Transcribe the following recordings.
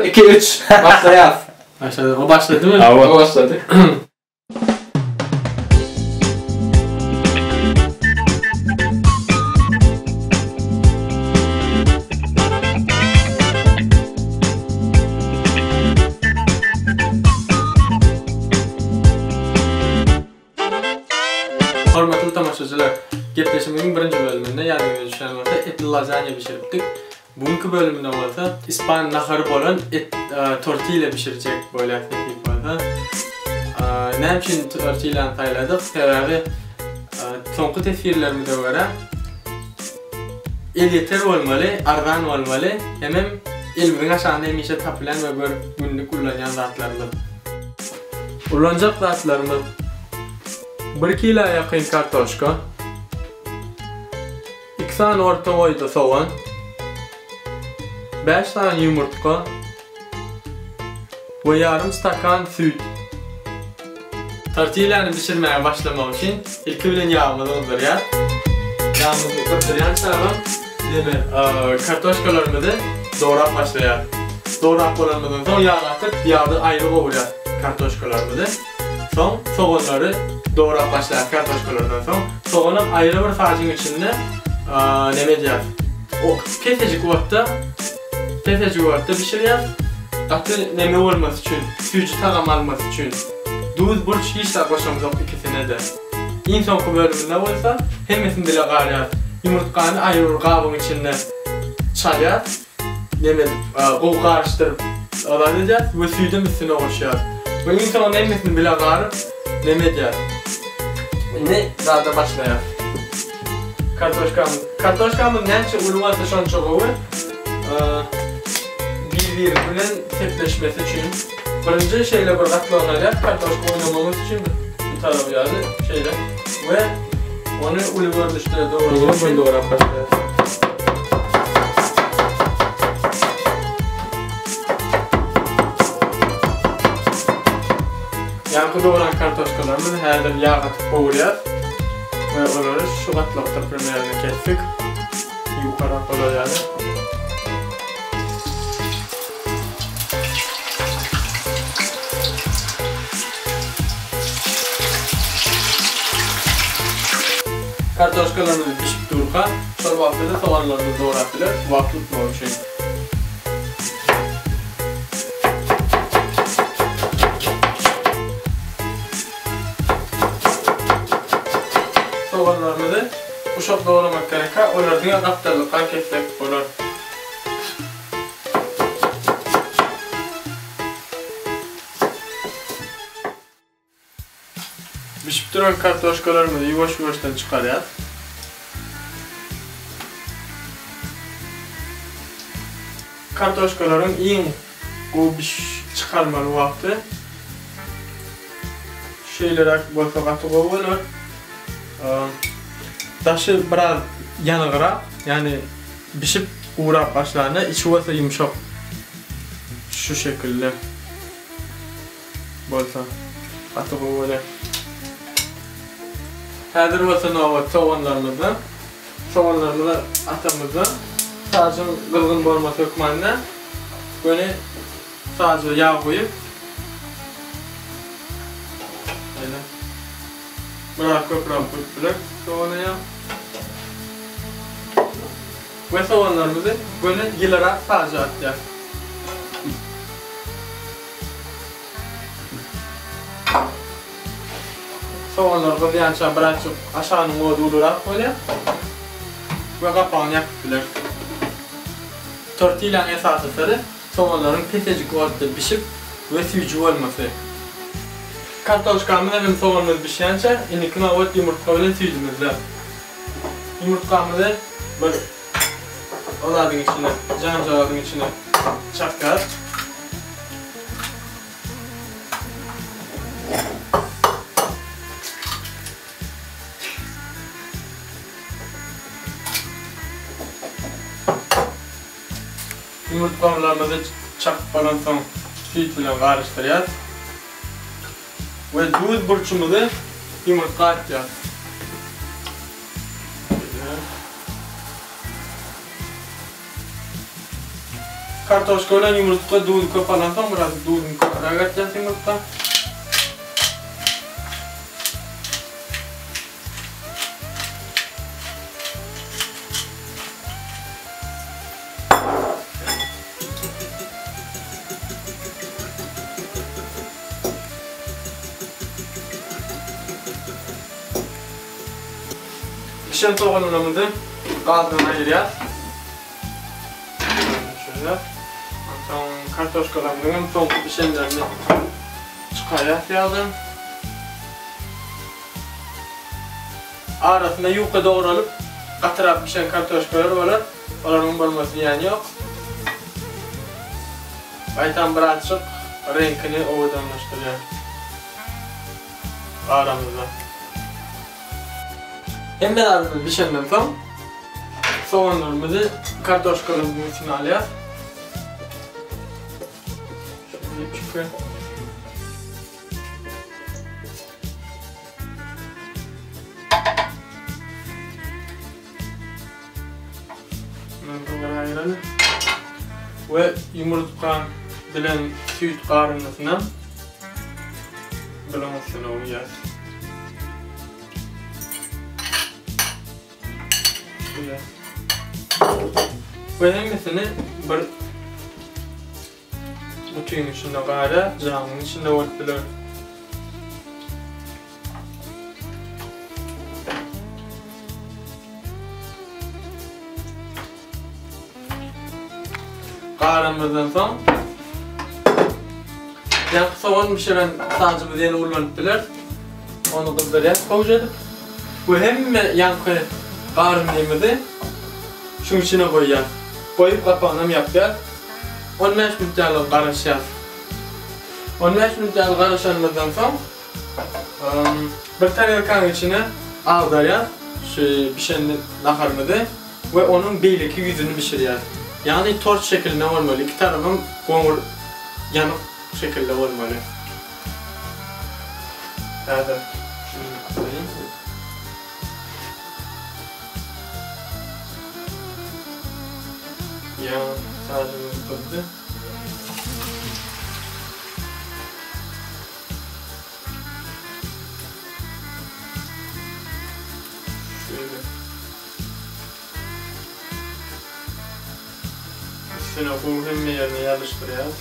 1, 2, 3 başlayalım. Başladı. O başladı mı? O başladı. Hormatly tamaşaçılar, Gepleşimining birinci bölümünde yadınıza düşen bolsa etli lazanya pişiripdik. Bugünkü bölümünde bolsa İspan naharı bolan et tortilla pişirecek bo'lyapti bolsa. Näme üçin tortillani tayladyk? Sebebi soňky tesirlerimizde göre elyeter bolmaly, arzan bolmaly, hem elimiň aşaňda hemişe tapylan we günlük kullanýan zatlarymyz. Ulanjak zatlarymyz 1 kilo yakın kartoşka, 2 tane orta boyda soğan, 5 tane yumurta ve yarım stakan süt. Tortillanı pişirmeye başlamak için ilk bilen yağımızı kızdırıyoruz. Yağımızı kızdıryan sonra kartoşkalarımızı doğrap başlayalım. Doğrap olanımızdan sonra yağ atıp yağda ayrı kovuyoruz kartoşkalarımızı. Son soğanları doğrap başlayalım kartoşkalardan sonra. Soğanı ayrı bir sacın içinde ne diyeceğiz? O kesecik vatta pişiriyoruz. Hatta neme olması için, suyu tamam alması için. Duz burç işler koşmamız yok ikisine de. En son bölümünde olsa hemesini bile qarıyoruz. Yumurtkanı ayrı kabın içinde çalıyoruz. O karıştırıp alacağız ve suyu da üstüne koşuyoruz. Ve en son hemesini bile qarıp ne diyeceğiz? Ne daha başlayalım. Kartoşkamız neyse uluvası şonça qovu. Birbirinden tepleşmesi için birinci şeyle bir katlanacak, kartoşka oynamamız için bir tarafı yani şeyle ve onu uluvar dışarı doğrap başlayalım. Yankı doğran kartoşkalarımızı her bir yağ atıp kovuyoruz ve onları şu katlıkta primerini kestik. Yukarı koyuyoruz yani. Kartoşkalarımızı pişip dururken sonra vaxtda soğanlarımızı doğrayıp vaxt tutmamak için. Soğanlarımızı uşaq doğramak gerek. Onlardan qaptarlıqqa kesmek olur. Pişip duran kartoşkalarımızı yuvaş-yuvaştan çıkarıyoruz. Kartoşkaların en qo'bish çıkarmalı vakti şeyler bolsa qatı qo'yulur. Taşı biraz yanıqra, yani pişip uğrap başlarına içi olsa yumuşak. Şu şekilde bolsa qatı qo'yulur. Hazır olsa novat soğanlarımızı atamızı sadece qılğın bolması hükmünde böyle sadece yağ koyup biraz köpürak koyup soğanaya ve soğanlarımızı böyle yılarak sadece atacağız. Soğanları yança birazcık aşağının odularak koyuyor ve kapağını yakıp tortillanın esasıdır soğanların kesecik ortada pişip ve suyucu olması. Kartoşkamız hem soğanımız pişiyanca inikine ot yumurta ile suyucumuzla. Yumurtkamızı böyle oladın içine, cancaladın içine çakar. Yumurtlarımızı çakıp falan sonra süt ile karıştırıyoruz. Ve duz burçumuzu yumurta atıyoruz. kartoshka bilan yumurta duvni ko'palansam, biraz duvni ko'proq atacağız yumurta. Pişen soğanlarımızı gazdan ayıracağız. Şöyle. Sonra kartoshkalarımızın son pişenlerini çıkaracağız yazın. Arasında yuka doğralıp katırap pişen kartoshkalar var. Onların bulması yani yok. Baytan birazcık renkini oğudanlaştırıyor. Aramızda. Hem beraber pişenden sonra soğanlarımızı kartoshkalarımızın içine alacağız. Şöyle çıkıyor. Bunları ayıralım. Ve yumurta bilen süt karınmasından bilemezsin olacağız. Ve hemmisini bir butuyun içinde gayra, camın içinde ortalar. Qaramızdan soň ýa-da soğan pişiren sacymyzy ýene ulanypdylar. Onu kızdyryp goýjadyk. Bu hemme ýanky qarymyzy şunun içine koyacağız. Koyup kapağını yapacağız. 15 minutlarla karışacağız. 15 minutlarla karışanlardan sonra bir tarelkanın içine aldıracağız. Şu pişenli naharımızı ve onun beyleki yüzünü pişireceğiz. Yani torç şeklinde olmalı. İki tarafın koğur yanık şekilde olmalı. Evet. Şunu koyayım. Ya sadece tuttu. Şöyle. Üstüne bu hem yerine yerleştireceğiz.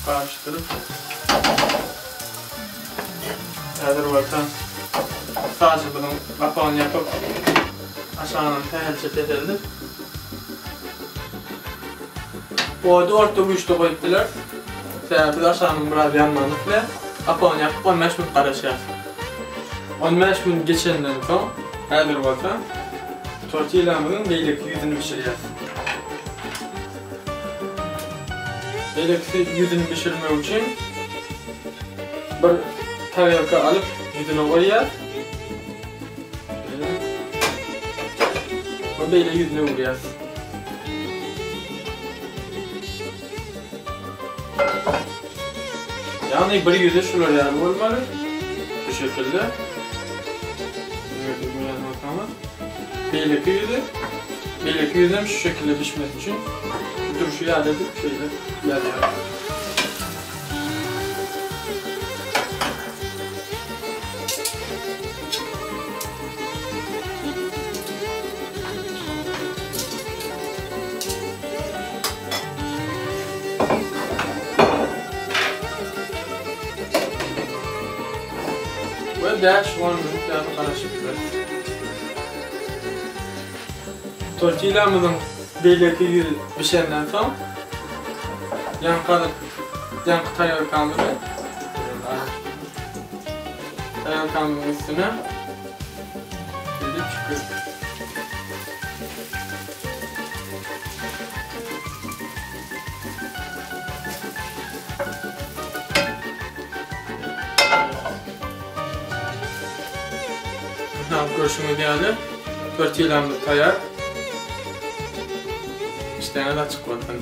Karıştırıp hazır olsa sadece bunun kapağını yapıp aşağıdan tehlikeli edildi. O da orta güçte koydular. Sebebi aşağının biraz yanmanlıkla kapağını yapıp 15 minut karışacağız. 15 minut geçenden sonra hazır olsa tortillamızın beyleki yüzünü pişireceğiz. Beyleki yüzünü pişirmek için bir tarelka alıp yüzüne koyacağız. Ve böyle yüzüne vuracağız. Yani bir yüzü şuraya yani olmalı. Bu şekilde. Beyleki yüzü. Beyleki yüzüm şu şekilde pişmesi için duruşu yad edip şöyle yad. Ve dash 1 minute daha karıştırıyoruz. Tortillamızın beyleki yüzü pişenden sonra yankı tarelkamızı tarelkamızın üstüne gidip çıkıyor. Görüşümü geldi. Tortillamızı tayar. İşlerine de açık olsun.